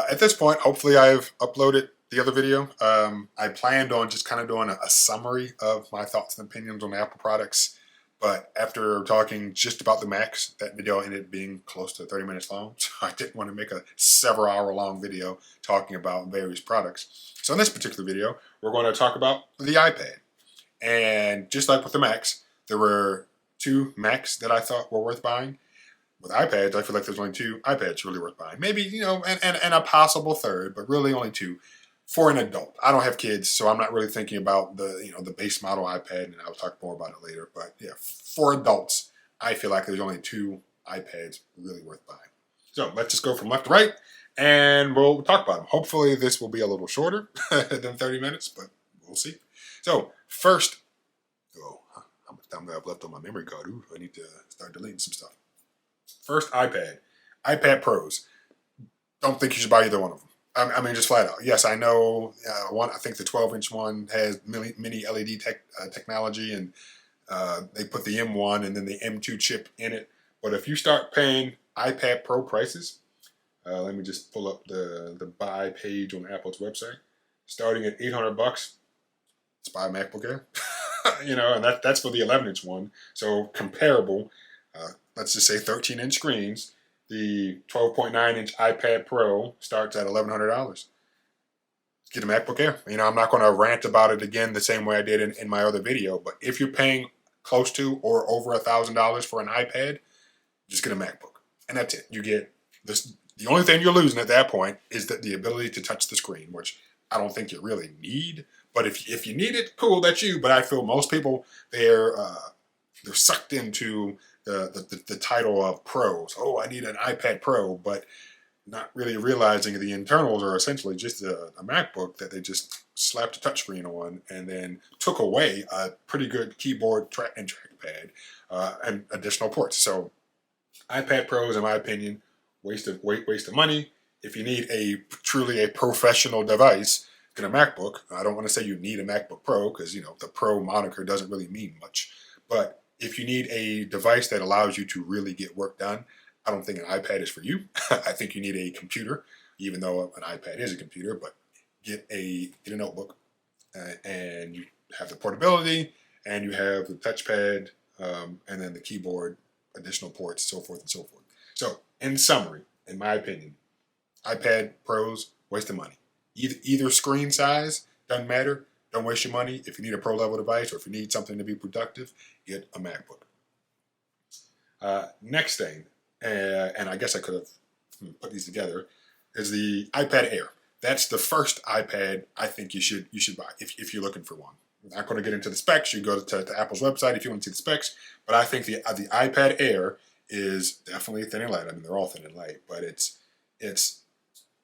At this point, hopefully I've uploaded the other video. I planned on just kind of doing a summary of my thoughts and opinions on Apple products. But after talking just about the Macs, that video ended up being close to 30 minutes long. So I didn't want to make a several hour long video talking about various products. So in this particular video, we're going to talk about the iPad. And just like with the Macs, there were two Macs that I thought were worth buying. With iPads, I feel like there's only two iPads really worth buying. Maybe, and a possible third, but really only two for an adult. I don't have kids, so I'm not really thinking about the base model iPad, and I'll talk more about it later. But yeah, for adults, I feel like there's only two iPads really worth buying. So let's just go from left to right, and we'll talk about them. Hopefully this will be a little shorter than 30 minutes, but we'll see. So first, how much time do I have left on my memory card? Ooh, I need to start deleting some stuff. First, iPad Pros. Don't think you should buy either one of them. I mean, just flat out. Yes, I know. I think the 12-inch one has mini LED technology, and they put the M1 and then the M2 chip in it. But if you start paying iPad Pro prices, let me just pull up the buy page on Apple's website. Starting at $800, let's buy a MacBook Air. And that's for the 11-inch one. So comparable. Let's just say 13-inch screens. The 12.9-inch iPad Pro starts at $1,100. Get a MacBook Air. I'm not going to rant about it again the same way I did in my other video, but if you're paying close to or over $1,000 for an iPad, just get a MacBook. And that's it. You get this. The only thing you're losing at that point is the ability to touch the screen, which I don't think you really need. But if you need it, cool, that's you. But I feel most people, they're sucked into the title of pros. Oh, I need an iPad Pro, but not really realizing the internals are essentially just a MacBook that they just slapped a touchscreen on and then took away a pretty good keyboard and trackpad and additional ports. So iPad Pros, in my opinion, waste of money. If you need truly a professional device, get a MacBook. I don't want to say you need a MacBook Pro because the Pro moniker doesn't really mean much, but if you need a device that allows you to really get work done, I don't think an iPad is for you. I think you need a computer, even though an iPad is a computer, but get a notebook and you have the portability and you have the touchpad and then the keyboard, additional ports, so forth and so forth. So in summary, in my opinion, iPad Pros, waste of money. Either screen size, doesn't matter. Don't waste your money. If you need a pro level device or if you need something to be productive, get a MacBook. Next thing, and I guess I could have put these together, is the iPad Air. That's the first iPad I think you should buy if you're looking for one. I'm not going to get into the specs. You go to Apple's website if you want to see the specs. But I think the iPad Air is definitely thin and light. I mean, they're all thin and light, but it's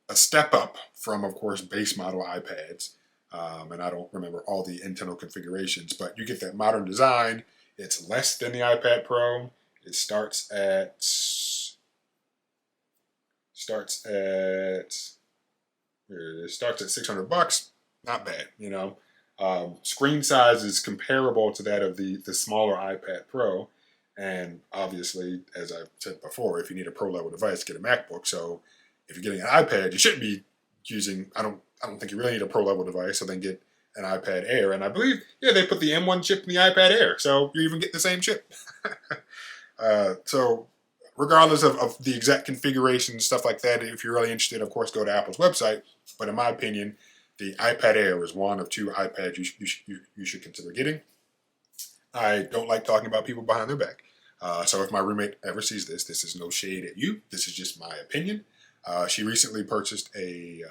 a step up from, of course, base model iPads. And I don't remember all the internal configurations, but you get that modern design. It's less than the iPad Pro. It starts at $600. Not bad, Screen size is comparable to that of the smaller iPad Pro, and obviously, as I've said before, if you need a pro level device, get a MacBook. So if you're getting an iPad, you shouldn't be using. I don't think you really need a pro level device, so then get an iPad Air. And I believe, they put the M1 chip in the iPad Air, so you even get the same chip. So regardless of the exact configuration and stuff like that, if you're really interested, of course, go to Apple's website. But in my opinion, the iPad Air is one of two iPads you should consider getting. I don't like talking about people behind their back. So if my roommate ever sees this is no shade at you. This is just my opinion. She recently purchased I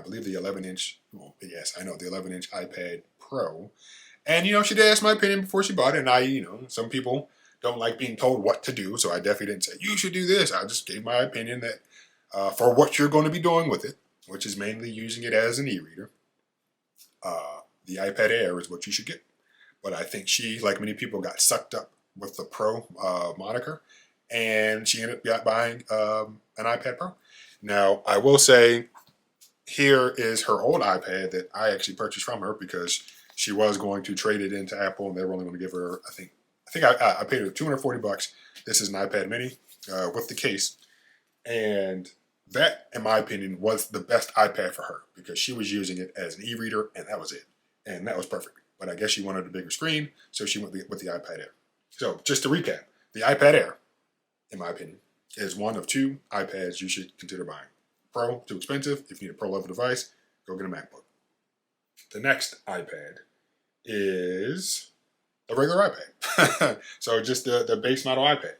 believe the 11-inch, well, yes, I know, the 11-inch iPad Pro. And, she did ask my opinion before she bought it. And some people don't like being told what to do. So I definitely didn't say, you should do this. I just gave my opinion that for what you're going to be doing with it, which is mainly using it as an e-reader, the iPad Air is what you should get. But I think she, like many people, got sucked up with the Pro moniker. And she ended up buying an iPad Pro. Now, I will say, here is her old iPad that I actually purchased from her because she was going to trade it into Apple, and they were only going to give her, I think I paid her $240. This is an iPad Mini with the case, and that, in my opinion, was the best iPad for her because she was using it as an e-reader, and that was it. And that was perfect. But I guess she wanted a bigger screen, so she went with the iPad Air. So just to recap, the iPad Air, in my opinion, is one of two iPads you should consider buying. Pro, too expensive. If you need a pro level device, go get a MacBook. The next iPad is a regular iPad. So just the base model iPad.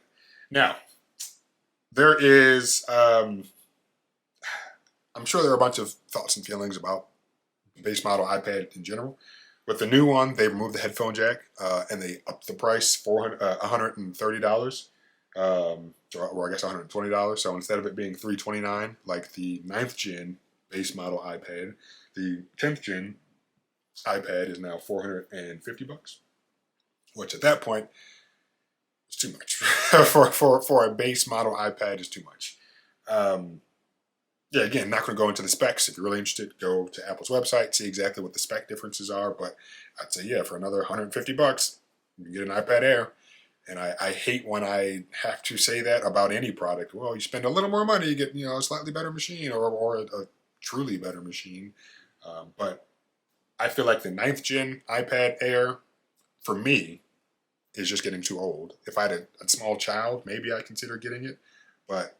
Now, there is, I'm sure there are a bunch of thoughts and feelings about the base model iPad in general. With the new one, they removed the headphone jack and they upped the price $130, or I guess $120. So instead of it being $329 like the 9th gen base model iPad, the 10th gen iPad is now $450, which at that point is too much for a base model iPad is too much. Yeah, again, not going to go into the specs. If you're really interested, go to Apple's website, see exactly what the spec differences are. But I'd say, yeah, for another $150, you can get an iPad Air. And I hate when I have to say that about any product. Well, you spend a little more money, you get a slightly better machine or a truly better machine. But I feel like the 9th gen iPad Air, for me, is just getting too old. If I had a small child, maybe I'd consider getting it. But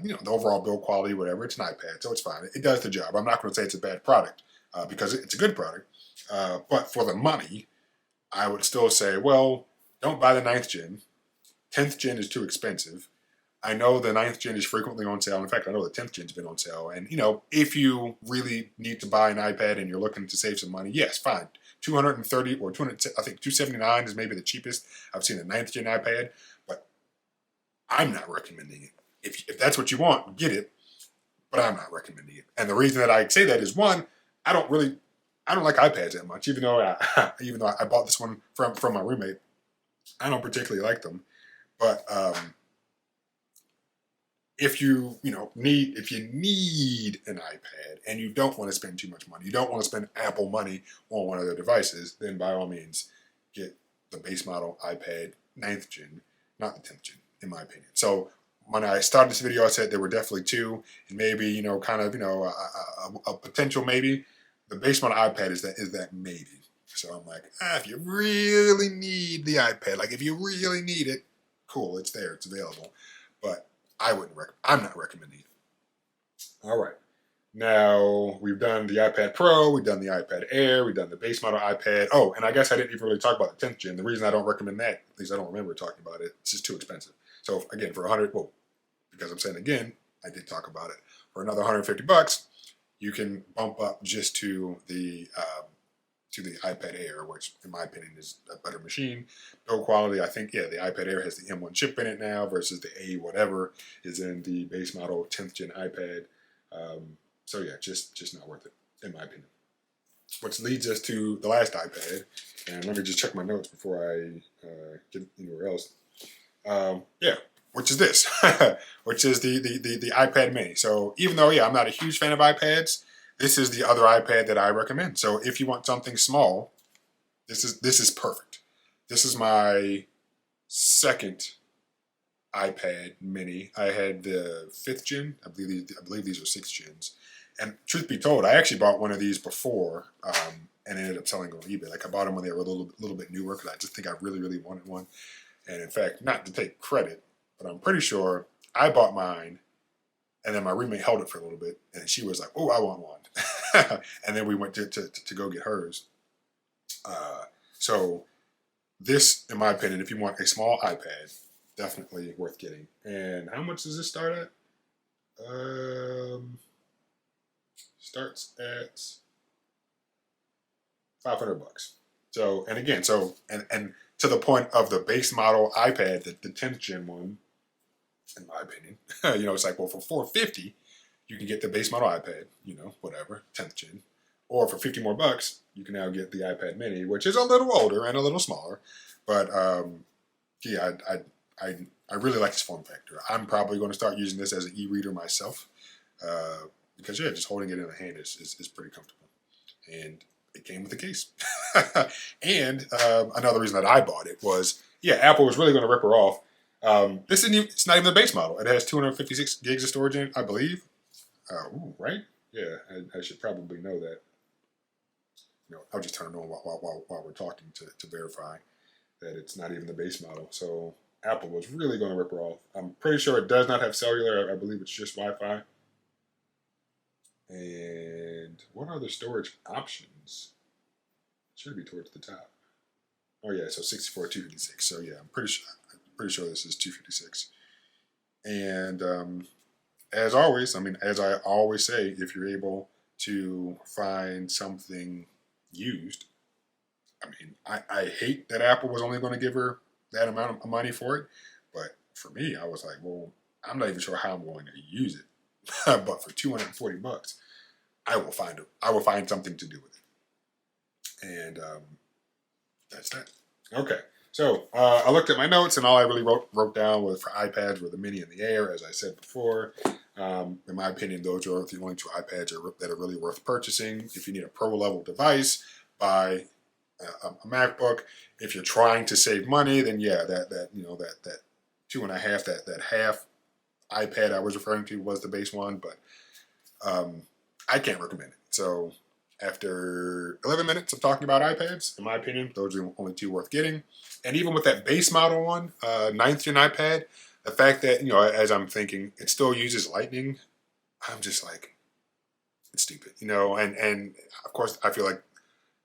the overall build quality, whatever, it's an iPad, so it's fine. It does the job. I'm not going to say it's a bad product because it's a good product. But for the money, I would still say, well, don't buy the 9th gen. 10th gen is too expensive. I know the 9th gen is frequently on sale. In fact, I know the 10th gen's been on sale. And, if you really need to buy an iPad and you're looking to save some money, yes, fine. 230 or 200, I think 279 is maybe the cheapest I've seen a 9th gen iPad. But I'm not recommending it. If that's what you want, get it. But I'm not recommending it. And the reason that I say that is, one, I don't like iPads that much. Even though I bought this one from my roommate, I don't particularly like them. But if you need an iPad and you don't want to spend too much money, you don't want to spend Apple money on one of their devices, then by all means get the base model iPad 9th gen, not the 10th gen, in my opinion. So when I started this video, I said there were definitely two, and maybe a potential maybe. The base model iPad is that maybe. So I'm like, if you really need the iPad, like if you really need it, cool, it's there, it's available. But I'm not recommending it. All right. Now, we've done the iPad Pro, we've done the iPad Air, we've done the base model iPad. Oh, and I guess I didn't even really talk about the 10th gen. The reason I don't recommend that, at least I don't remember talking about it, it's just too expensive. So again, for because I'm saying again, I did talk about it. For another $150, you can bump up just to the iPad Air, which in my opinion is a better machine. Build quality, I think, yeah, the iPad Air has the M1 chip in it now versus the A whatever is in the base model 10th gen iPad. So yeah, just not worth it, in my opinion. Which leads us to the last iPad, and let me just check my notes before I get anywhere else. Which is this, which is the iPad Mini. So even though, I'm not a huge fan of iPads, this is the other iPad that I recommend. So if you want something small, this is perfect. This is my second iPad Mini. I had the 5th gen. I believe these are 6th gens. And truth be told, I actually bought one of these before and ended up selling on eBay. Like I bought them when they were a little bit newer because I just think I really, really wanted one. And in fact, not to take credit, but I'm pretty sure I bought mine and then my roommate held it for a little bit and she was like, oh, I want one. And then we went to go get hers. So this, in my opinion, if you want a small iPad, definitely worth getting. And how much does this start at? Starts at $500. So, and again, and to the point of the base model iPad, the 10th gen one, in my opinion, it's like, well, for $450, you can get the base model iPad, whatever, 10th gen. Or for $50 more, you can now get the iPad Mini, which is a little older and a little smaller. But I really like this form factor. I'm probably going to start using this as an e-reader myself because just holding it in the hand is pretty comfortable. And it came with the case. And another reason that I bought it was, Apple was really going to rip her off This isn't even, it's not even the base model. It has 256 gigs of storage in it, I believe. Right? Yeah, I should probably know that. I'll just turn it on while we're talking to verify that it's not even the base model. So Apple was really going to rip her off. I'm pretty sure it does not have cellular. I believe it's just Wi-Fi. And what are the storage options? It should be towards the top. Oh yeah, so 64, 256. So yeah, I'm pretty sure this is 256. And as always, I mean, as I always say, if you're able to find something used, I mean, I hate that Apple was only going to give her that amount of money for it. But for me, I was like, well, I'm not even sure how I'm going to use it. But for $240, I will find it. I will find something to do with it. And that's that. Okay. So I looked at my notes, and all I really wrote down was for iPads were the Mini and the Air, as I said before. In my opinion, those are the only two iPads that are really worth purchasing. If you need a pro level device, buy a MacBook. If you're trying to save money, then yeah, that two and a half, that half iPad I was referring to was the base one, but I can't recommend it. So after 11 minutes of talking about iPads, in my opinion, those are the only two worth getting. And even with that base model one, 9th gen iPad, the fact that, as I'm thinking, it still uses Lightning, I'm just like, it's stupid, and of course I feel like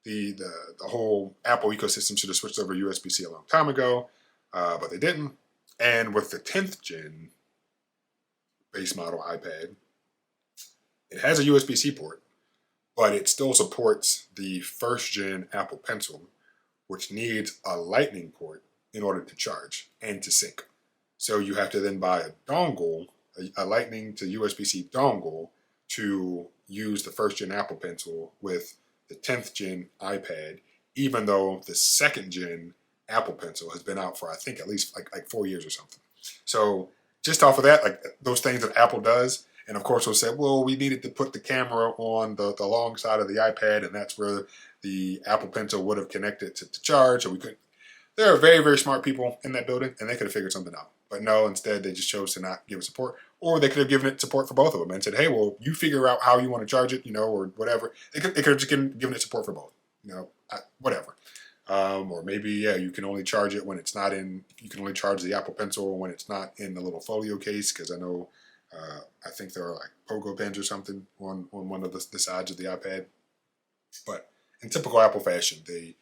the whole Apple ecosystem should have switched over to USB-C a long time ago, but they didn't. And with the 10th gen base model iPad, it has a USB-C port, but it still supports the first gen Apple Pencil, which needs a Lightning port in order to charge and to sync. So you have to then buy a dongle, a Lightning to USB-C dongle, to use the first gen Apple Pencil with the 10th gen iPad, even though the second gen Apple Pencil has been out for, I think, at least like 4 years or something. So just off of that, like those things that Apple does, and of course, we'll say, well, we needed to put the camera on the long side of the iPad, and that's where the Apple Pencil would have connected to charge, so we couldn't. There are very, very smart people in that building, and they could have figured something out. But no, instead, they just chose to not give it support. Or they could have given it support for both of them and said, hey, well, you figure out how you want to charge it, or whatever. They could have just given it support for both, whatever. Or maybe, yeah, you can only charge it when it's not in, you can only charge the Apple Pencil when it's not in the little folio case, because I know, I think there are like pogo pens or something on one of the sides of the iPad. But in typical Apple fashion, they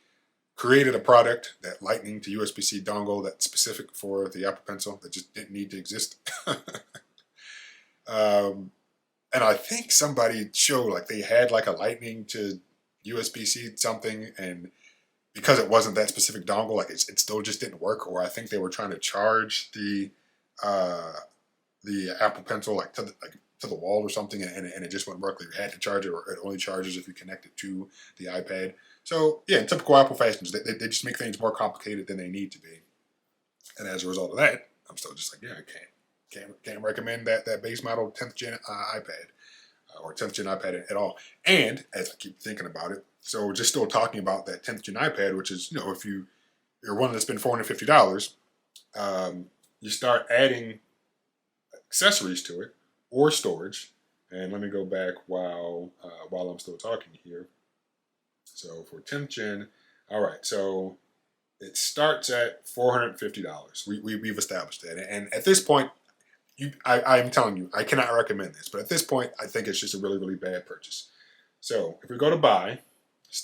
created a product, that Lightning to USB-C dongle, that's specific for the Apple Pencil, that just didn't need to exist. And I think somebody showed like they had like a Lightning to USB-C something, and because it wasn't that specific dongle, like it still just didn't work. Or I think they were trying to charge the Apple Pencil like to the wall or something, and it just wouldn't work. You had to charge it, or it only charges if you connect it to the iPad. So yeah, in typical Apple fashions, they just make things more complicated than they need to be. And as a result of that, I'm still just like, yeah, I can't recommend that base model 10th gen iPad or 10th gen iPad at all. And as I keep thinking about it, so just still talking about that 10th gen iPad, which is, if you're willing to spend $450, you start adding accessories to it or storage. And let me go back while I'm still talking here. So for 10th gen, all right, so it starts at $450. We've established that. And at this point, I'm telling you, I cannot recommend this. But at this point, I think it's just a really, really bad purchase. So if we go to buy,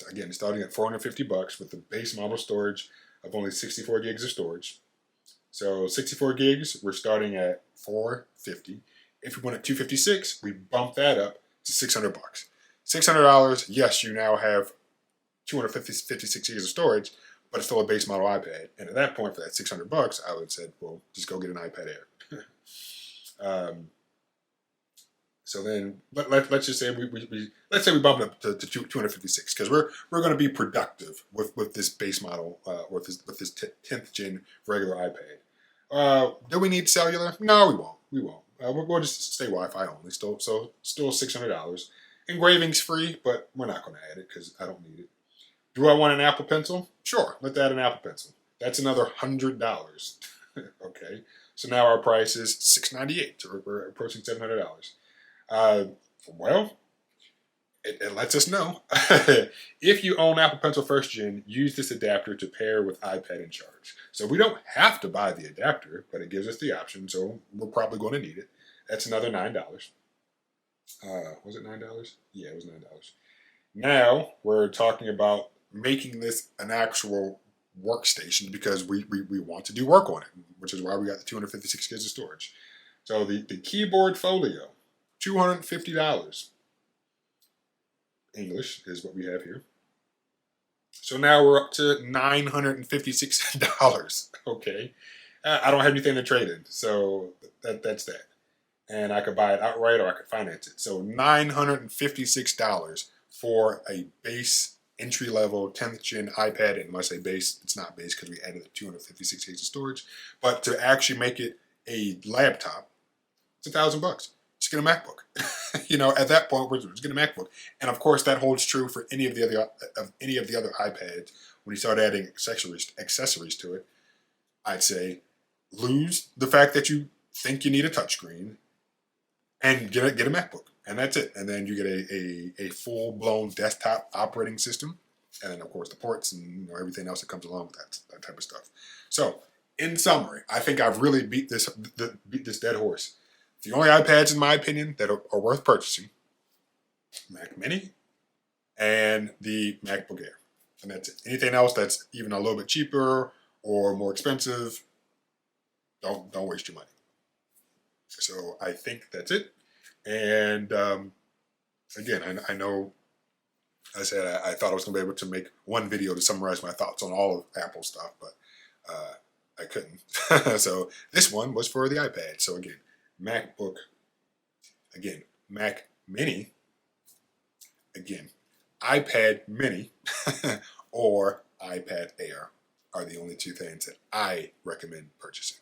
again, starting at $450 with the base model storage of only 64 gigs of storage. So 64 gigs, we're starting at $450. If we went at 256, we bump that up to $600. $600, yes, you now have 256 gigs of storage, but it's still a base model iPad. And at that point, for that $600, I would have said, well, just go get an iPad Air. So then, let's just say let's say we bump it up to 256, because we're going to be productive with this base model, with this 10th gen regular iPad. Do we need cellular? No, we won't. We'll just stay Wi-Fi only. Still $600. Engraving's free, but we're not going to add it because I don't need it. Do I want an Apple Pencil? Sure, let's add an Apple Pencil. That's another $100. Okay, So now our price is $698. So we're approaching $700. Uh, well, it lets us know. If you own Apple Pencil First Gen, use this adapter to pair with iPad and charge. So we don't have to buy the adapter, but it gives us the option. So we're probably going to need it. That's another $9. Was it $9? Yeah, it was $9. Now we're talking about making this an actual workstation because we want to do work on it, which is why we got the 256 gigs of storage. So the keyboard folio, $250. English is what we have here. So now we're up to $956. Okay. I don't have anything to trade in, so that's that. And I could buy it outright or I could finance it. So $956 for a base entry-level 10th gen iPad. And when I say base, it's not base because we added the 256 gigs of storage. But to actually make it a laptop, it's $1,000. Just get a MacBook. At that point, we're just get a MacBook. And of course, that holds true for any of the other iPads. When you start adding accessories to it, I'd say lose the fact that you think you need a touchscreen and get a MacBook, and that's it. And then you get a full blown desktop operating system, and then of course the ports and everything else that comes along with that type of stuff. So, in summary, I think I've really beat this dead horse. The only iPads, in my opinion, that are worth purchasing: Mac Mini and the MacBook Air, and that's it. Anything else that's even a little bit cheaper or more expensive, don't waste your money. So I think that's it. And again, I know I said I thought I was going to be able to make one video to summarize my thoughts on all of Apple stuff, but I couldn't. So this one was for the iPad. So again, MacBook, again, Mac Mini, again, iPad Mini, or iPad Air are the only two things that I recommend purchasing.